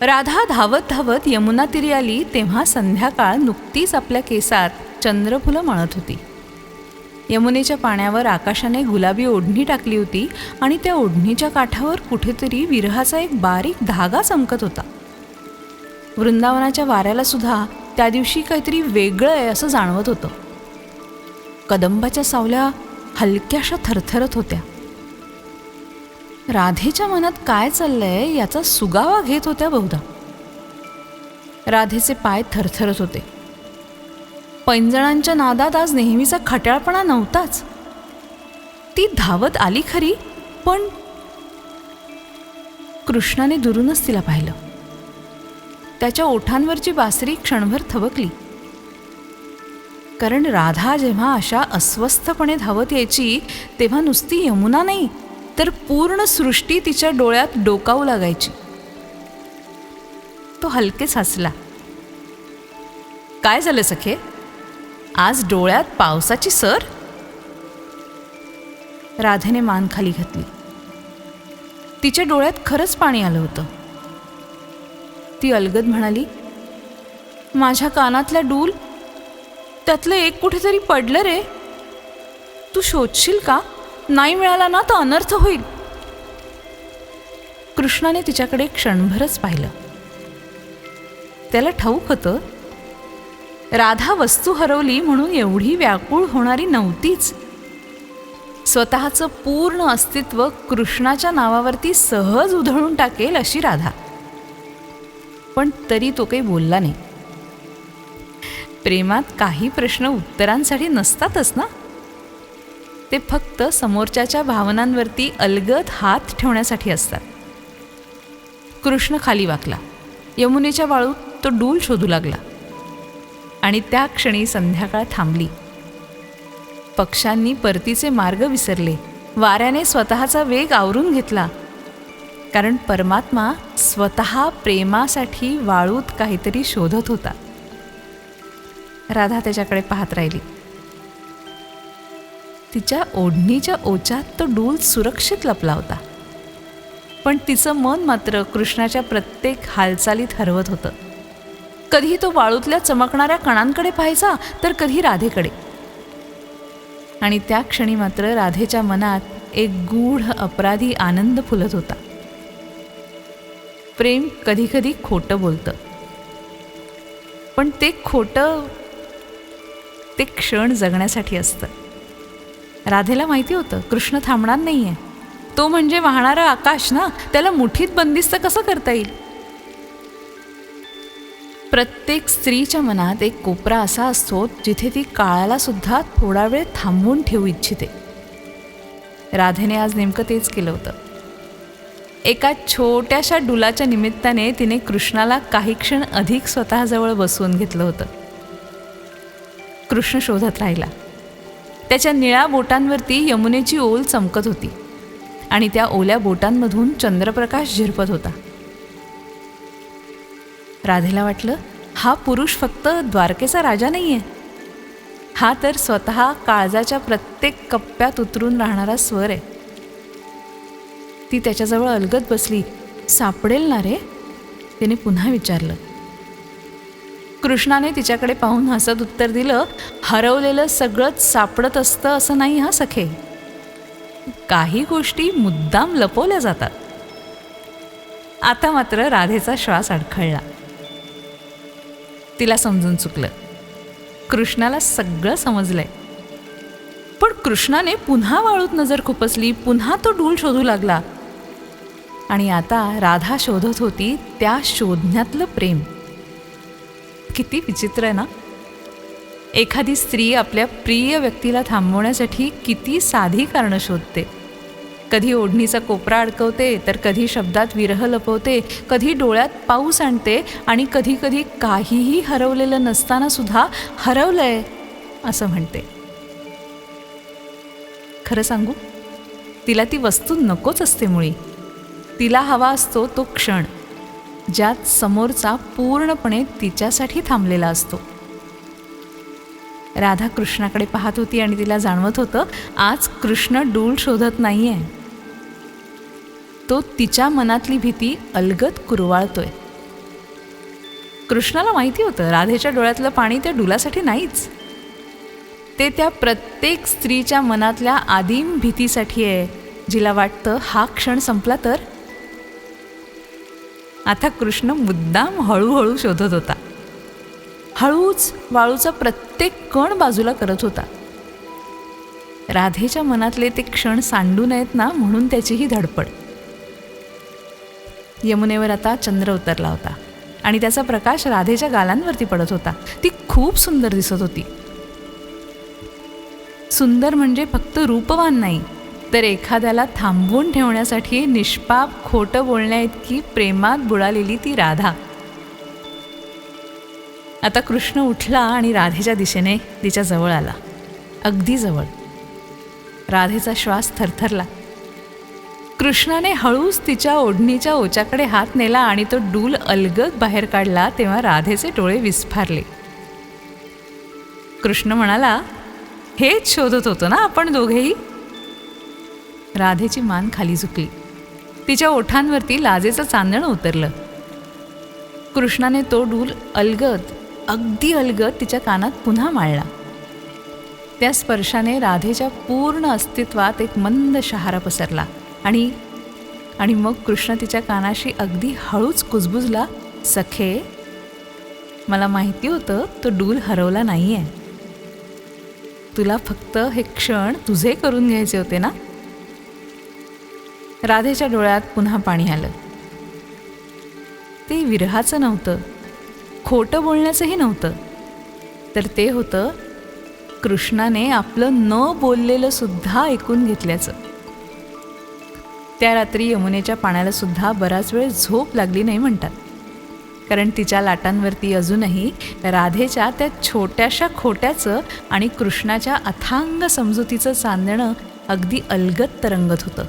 राधा धावत धावत यमुना तीरी आली तेव्हा संध्याकाळ नुकतीच आपल्या केसात चंद्रफुलं मळत होती. यमुनेच्या पाण्यावर आकाशाने गुलाबी ओढणी टाकली होती आणि त्या ओढणीच्या काठावर कुठेतरी विरहाचा एक बारीक धागा चमकत होता. वृंदावनाच्या वाऱ्याला सुद्धा त्या दिवशी काहीतरी वेगळं आहे असं जाणवत होतं. कदंबाच्या सावल्या हलक्याशा थरथरत होत्या. राधेच्या मनात काय चाललंय याचा सुगावा घेत होत्या बहुधा. राधेचे पाय थरथरत होते. पैंजणांच्या नादात आज नेहमीचा खट्याळपणा नव्हताच. ती धावत आली खरी, पण कृष्णाने दुरूनच तिला पाहिलं. त्याच्या ओठांवरची बासरी क्षणभर थबकली. कारण राधा जेव्हा अशा अस्वस्थपणे धावत यायची तेव्हा नुसती यमुना नाही तर पूर्ण सृष्टी तिच्या डोळ्यात डोकावू लागायची. तो हलकेच हसला. काय झालं सखे, आज डोळ्यात पावसाची सर? राधेने मान खाली घातली. तिच्या डोळ्यात खरंच पाणी आलं होतं. ती अलगद म्हणाली, माझ्या कानातल्या डूल त्यातलं एक कुठेतरी पडलं रे. तू शोधशील का? नाही मिळाला ना तर अनर्थ होईल. कृष्णाने तिच्याकडे क्षणभरच पाहिलं. त्याला ठाऊक होतं राधा वस्तू हरवली म्हणून एवढी व्याकुळ होणारी नव्हतीच. स्वतःचं पूर्ण अस्तित्व कृष्णाच्या नावावरती सहज उधळून टाकेल अशी राधा. पण तरी तो काही बोलला नाही. प्रेमात काही प्रश्न उत्तरांसाठी नसतातच ना. ते फक्त समोरच्याच्या भावनांवरती अलगद हात ठेवण्यासाठी असतात. कृष्ण खाली वाकला. यमुनेच्या वाळूत तो डूल शोधू लागला. आणि त्या क्षणी संध्याकाळ थांबली. पक्ष्यांनी परतीचे मार्ग विसरले. वाऱ्याने स्वतःचा वेग आवरून घेतला. कारण परमात्मा स्वतः प्रेमासाठी वाळूत काहीतरी शोधत होता. राधा त्याच्याकडे पाहत राहिली. तिच्या ओढणीच्या ओचात तो डूल सुरक्षित लपला होता. पण तिचं मन मात्र कृष्णाच्या प्रत्येक हालचालीत हरवत होतं. कधी तो वाळूतल्या चमकणाऱ्या कणांकडे पाहायचा तर कधी राधेकडे. आणि त्या क्षणी मात्र राधेच्या मनात एक गूढ अपराधी आनंद फुलत होता. प्रेम कधी कधी खोटं बोलतं, पण ते खोटं ते क्षण जगण्यासाठी असतं. राधेला माहिती होतं कृष्ण थांबणार नाहीये. तो म्हणजे वाहणारं आकाश ना, त्याला मुठीत बंदिस्त कसं करता येईल. प्रत्येक स्त्रीच्या मनात एक कोपरा असा असतो जिथे ती काळाला सुद्धा थोडा वेळ थांबवून ठेवू इच्छिते. राधेने आज नेमकं तेच केलं होतं. एका छोट्याशा डुलाच्या निमित्ताने तिने कृष्णाला काही क्षण अधिक स्वतःजवळ बसवून घेतलं होतं. कृष्ण शोधत राहिला. त्याच्या निळ्या बोटांवरती यमुनेची ओल चमकत होती आणि त्या ओल्या बोटांमधून चंद्रप्रकाश झिरपत होता. राधेला वाटलं हा पुरुष फक्त द्वारकेचा राजा नाहीये. हा तर स्वतः काळजाच्या प्रत्येक कप्प्यात उतरून राहणारा स्वर आहे. ती त्याच्याजवळ अलगद बसली. सापडेल ना रे? तिने पुन्हा विचारलं. कृष्णाने तिच्याकडे पाहून हसत उत्तर दिलं, हरवलेलं सगळंच सापडत असतं असं नाही हा सखे. काही गोष्टी मुद्दाम लपवल्या जातात. आता मात्र राधेचा श्वास अडखळला. तिला समजून चुकलं. कृष्णाला सगळं समजलंय. पण कृष्णाने पुन्हा वाळूत नजर खुपसली. पुन्हा तो डूल शोधू लागला. आणि आता राधा शोधत होती त्या शोधण्यातलं प्रेम. किती विचित्र आहे ना. एखादी स्त्री आपल्या प्रिय व्यक्तीला थांबवण्यासाठी किती साधी कारणं शोधते. कधी ओढणीचा कोपरा अडकवते, तर कधी शब्दात विरह लपवते, कधी डोळ्यात पाऊस आणते आणि कधी कधी काहीही हरवलेलं नसताना सुद्धा हरवलंय असं म्हणते. खरं सांगू, तिला ती वस्तू नकोच असते मुळी. तिला हवा असतो तो क्षण ज्यात समोरचा पूर्णपणे तिच्यासाठी थांबलेला असतो. राधा कृष्णाकडे पाहत होती आणि तिला जाणवत होतं आज कृष्ण डूल शोधत नाहीये. तो तिच्या मनातली भीती अलगद कुरवाळतोय. कृष्णाला माहिती होतं राधेच्या डोळ्यातलं पाणी त्या डुलासाठी नाहीच, ते त्या प्रत्येक स्त्रीच्या मनातल्या आदिम भीतीसाठी आहे, जिला वाटतं हा क्षण संपला तर. आता कृष्ण मुद्दाम हळूहळू शोधत होता. हळूच वाळूचा प्रत्येक कण बाजूला करत होता. राधेच्या मनातले ते क्षण सांडू नयेत ना म्हणून त्याची ही धडपड. यमुनेवर आता चंद्र उतरला होता आणि त्याचा प्रकाश राधेच्या गालांवरती पडत होता. ती खूप सुंदर दिसत होती. सुंदर म्हणजे फक्त रूपवान नाही, तर एखाद्याला थांबवून ठेवण्यासाठी निष्पाप खोटं बोलण्या इतकी प्रेमात बुडालेली ती राधा. आता कृष्ण उठला आणि राधेच्या दिशेने तिच्या जवळ आला, अगदी जवळ. राधेचा श्वास थरथरला. कृष्णाने हळूच तिच्या ओढणीच्या ओच्याकडे हात नेला आणि तो डूल अलगद बाहेर काढला तेव्हा राधेचे डोळे विस्फारले. कृष्ण म्हणाला, हेच शोधत होतो ना आपण दोघेही. राधेची मान खाली झुकली. तिच्या ओठांवरती लाजेचं चांदणं उतरलं. कृष्णाने तो डूल अलगद, अगदी अलगद तिच्या कानात पुन्हा माळला. त्या स्पर्शाने राधेच्या पूर्ण अस्तित्वात एक मंद शहारा पसरला आणि मग कृष्ण तिच्या कानाशी अगदी हळूच कुजबुजला, सखे, मला माहिती होतं तो डूल हरवला नाही आहे. तुला फक्त हे क्षण तुझे करून घ्यायचे होते ना. राधेच्या डोळ्यात पुन्हा पाणी आलं. ते विरहाचं नव्हतं, खोटं बोलण्याचंही नव्हतं, तर ते होतं कृष्णाने आपलं न बोललेलं सुद्धा ऐकून घेतल्याचं. त्या रात्री यमुनेच्या पाण्याला सुद्धा बराच वेळ झोप लागली नाही म्हणतात, कारण तिच्या लाटांवरती अजूनही राधेच्या त्या छोट्याशा खोट्याचं आणि कृष्णाच्या अथांग समजुतीचं चांदणं अगदी अलगद तरंगत होतं.